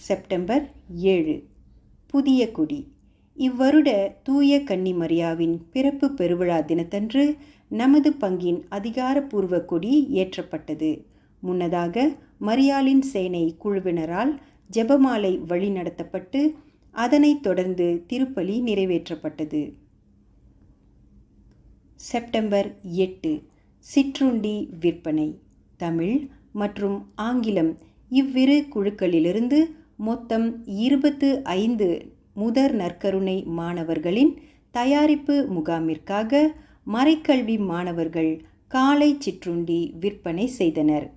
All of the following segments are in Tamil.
செப்டம்பர் 7 புதிய கொடி. இவ்வருட தூய கன்னிமரியாவின் பிறப்பு பெருவிழா தினத்தன்று நமது பங்கின் அதிகாரப்பூர்வ கொடி ஏற்றப்பட்டது. முன்னதாக மரியாளின் சேனை குழுவினரால் ஜெபமாலை வழிநடத்தப்பட்டு அதனைத் தொடர்ந்து திருப்பலி நிறைவேற்றப்பட்டது. செப்டம்பர் 8 சிற்றுண்டி விற்பனை. தமிழ் மற்றும் ஆங்கிலம் இவ்விரு குழுக்களிலிருந்து மொத்தம் 25 முதற் நற்கருணை மாணவர்களின் தயாரிப்பு முகாமிற்காக மறைக்கல்வி மாணவர்கள் காலை சிற்றுண்டி விற்பனை செய்தனர்.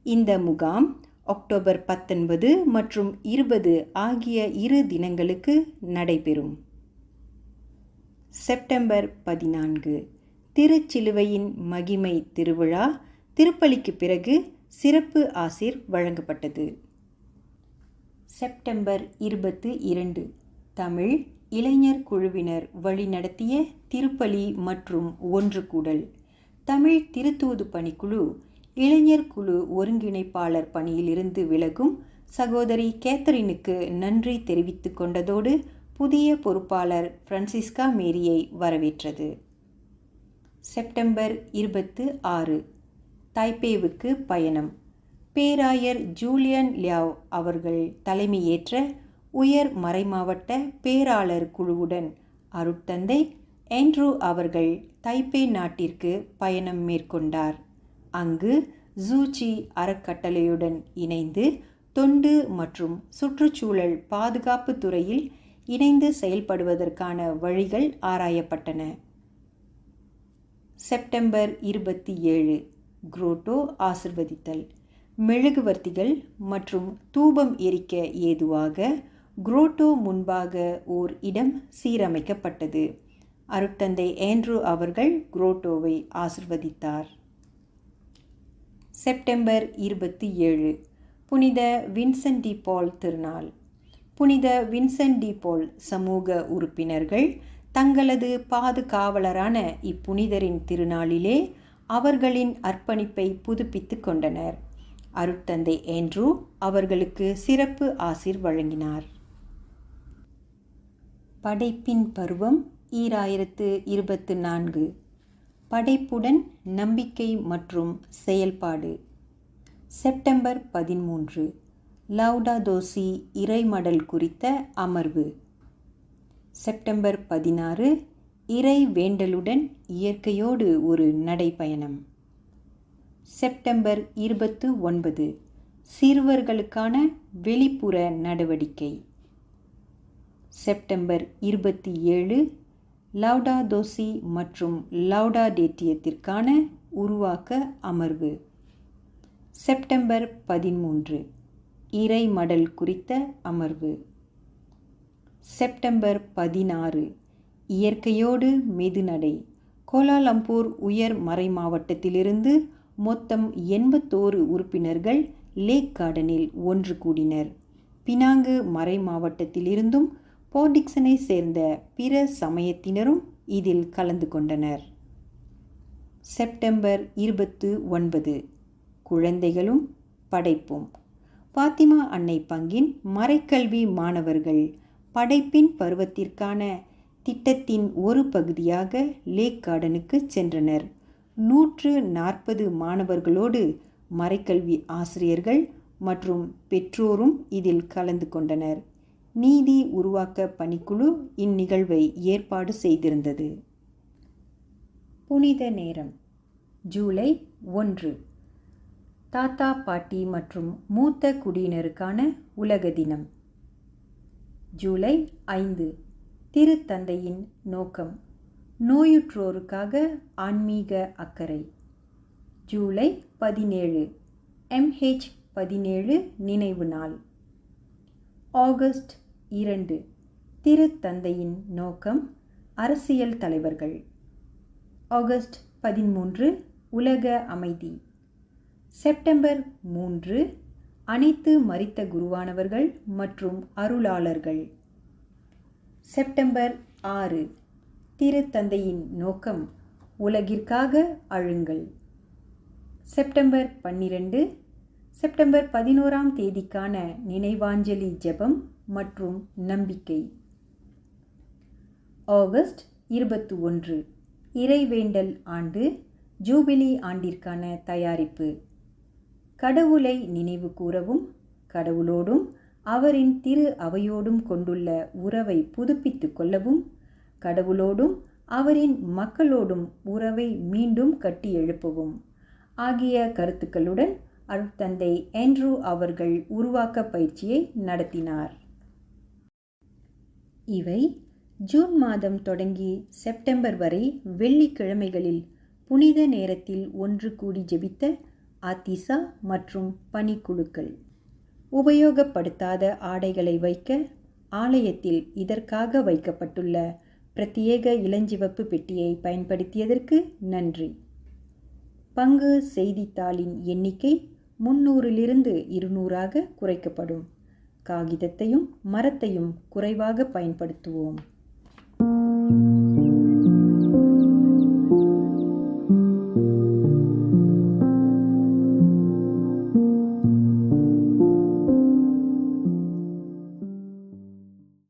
இந்த முகாம் அக்டோபர் 19 மற்றும் 20 ஆகிய 2 தினங்களுக்கு நடைபெறும். செப்டம்பர் 14 திருச்சிலுவையின் மகிமை திருவிழா. திருப்பலிக்கு பிறகு சிறப்பு ஆசீர் வழங்கப்பட்டது. செப்டம்பர் 22 தமிழ் இளைஞர் குழுவினர் வழிநடத்திய திருப்பலி மற்றும் ஒன்று கூடல். தமிழ் திருத்தூது பணிக்குழு இளைஞர் குழு ஒருங்கிணைப்பாளர் பணியிலிருந்து விலகும் சகோதரி கேத்தரினுக்கு நன்றி தெரிவித்து கொண்டதோடு புதிய பொறுப்பாளர் பிரான்சிஸ்கா மேரியை வரவேற்றது. செப்டம்பர் 26 தைப்பேவுக்கு பயணம். பேராயர் ஜூலியன் லியாவ் அவர்கள் தலைமையேற்ற உயர் மறைமாவட்ட பேராளர் குழுவுடன் அருட்தந்தை ஆண்ட்ரூ அவர்கள் தைப்பே நாட்டிற்கு பயணம் மேற்கொண்டார். அங்கு ஜூச்சி அறக்கட்டளையுடன் இணைந்து தொண்டு மற்றும் சுற்றுச்சூழல் பாதுகாப்பு துறையில் இணைந்து செயல்படுவதற்கான வழிகள் ஆராயப்பட்டன. September 27 grotto ஆசிர்வதித்தல். மெழுகுவர்த்திகள் மற்றும் தூபம் எரிக்க ஏதுவாக குரோட்டோ முன்பாக ஓர் இடம் சீரமைக்கப்பட்டது. அருட்தந்தை ஆண்ட்ரூ அவர்கள் குரோட்டோவை ஆசிர்வதித்தார். செப்டம்பர் 27 புனித வின்சென்ட் டி பால் திருநாள். புனித வின்சென்ட் டி பால் சமூக உறுப்பினர்கள் தங்களது பாதுகாவலரான இப்புனிதரின் திருநாளிலே அவர்களின் அர்ப்பணிப்பை புதுப்பித்து கொண்டனர். அருட்தந்தை ஆண்ட்ரூ அவர்களுக்கு சிறப்பு ஆசீர் வழங்கினார். படைப்பின் பருவம் 2024. படைப்புடன் நம்பிக்கை மற்றும் செயல்பாடு. செப்டம்பர் 13 லவுடாதோ சி இறைமடல் குறித்த அமர்வு. செப்டம்பர் 16 இறை வேண்டலுடன் இயற்கையோடு ஒரு நடைப்பயணம். செப்டம்பர் 29 சிறுவர்களுக்கான வெளிப்புற நடவடிக்கை. செப்டம்பர் 27 லவுடாதோ சி மற்றும் லவுடாடேட்டியத்திற்கான உருவாக்க அமர்வு. செப்டம்பர் 13 இறைமடல் குறித்த அமர்வு. செப்டம்பர் 16 இயற்கையோடு மெதுநடை. கோலாலம்பூர் உயர் மறை மாவட்டத்திலிருந்து மொத்தம் 81 உறுப்பினர்கள் லேக் கார்டனில் ஒன்று கூடினர். பினாங்கு மறை மாவட்டத்திலிருந்தும் போர்டிக்சனை சேர்ந்த பிற சமயத்தினரும் இதில் கலந்து கொண்டனர். செப்டம்பர் 29 குழந்தைகளும் படைப்பும். பாத்திமா அன்னை பங்கின் மறைக்கல்வி மாணவர்கள் படைப்பின் பருவத்திற்கான திட்டத்தின் ஒரு பகுதியாக லேக் கார்டனுக்கு சென்றனர். 140 மாணவர்களோடு மறைக்கல்வி ஆசிரியர்கள் மற்றும் பெற்றோரும் இதில் கலந்து கொண்டனர். நீதி உருவாக்க பணிக்குழு இந்நிகழ்வை ஏற்பாடு செய்திருந்தது. புனித நேரம். ஜூலை 1 தாத்தா பாட்டி மற்றும் மூத்த குடியினருக்கான உலக தினம். ஜூலை 5 திருத்தந்தையின் நோக்கம். நோயுற்றோருக்காக ஆன்மீக அக்கறை. ஜூலை 17 MH17 நினைவு நாள். ஆகஸ்ட் 2 திருத்தந்தையின் நோக்கம். அரசியல் தலைவர்கள். ஆகஸ்ட் 13 உலக அமைதி. செப்டம்பர் 3 அனைத்து மரித்த குருவானவர்கள் மற்றும் அருளாளர்கள். செப்டம்பர் 6 திருத்தந்தையின் நோக்கம். உலகிற்காக அழுங்கள். செப்டம்பர் 12 செப்டம்பர் 11ஆம் தேதிக்கான நினைவாஞ்சலி ஜெபம் மற்றும் நம்பிக்கை. ஆகஸ்ட் 21 இறைவேண்டல் ஆண்டு, ஜூபிலி ஆண்டிற்கான தயாரிப்பு. கடவுளை நினைவு கூறவும், கடவுளோடும் அவரின் திரு அவையோடும் கொண்டுள்ள உறவை புதுப்பித்து கொள்ளவும், கடவுளோடும் அவரின் மக்களோடும் உறவை மீண்டும் கட்டி எழுப்பவும் ஆகிய கருத்துக்களுடன் அருட்தந்தை ஆண்ட்ரூ அவர்கள் உருவாக்க பயிற்சியை நடத்தினார். இவை ஜூன் மாதம் தொடங்கி செப்டம்பர் வரை வெள்ளிக்கிழமைகளில் புனித நேரத்தில் ஒன்று கூடி ஜெபித்த ஆத்திசா மற்றும் பணிக்குழுக்கள். உபயோகப்படுத்தாத ஆடைகளை வைக்க ஆலயத்தில் இதற்காக வைக்கப்பட்டுள்ள பிரத்யேக இளஞ்சிவப்பு பெட்டியை பயன்படுத்தியதற்கு நன்றி. பங்கு செய்தித்தாளின் எண்ணிக்கை 300லிருந்து 200ஆக குறைக்கப்படும். காகிதத்தையும் மரத்தையும் குறைவாக பயன்படுத்துவோம்.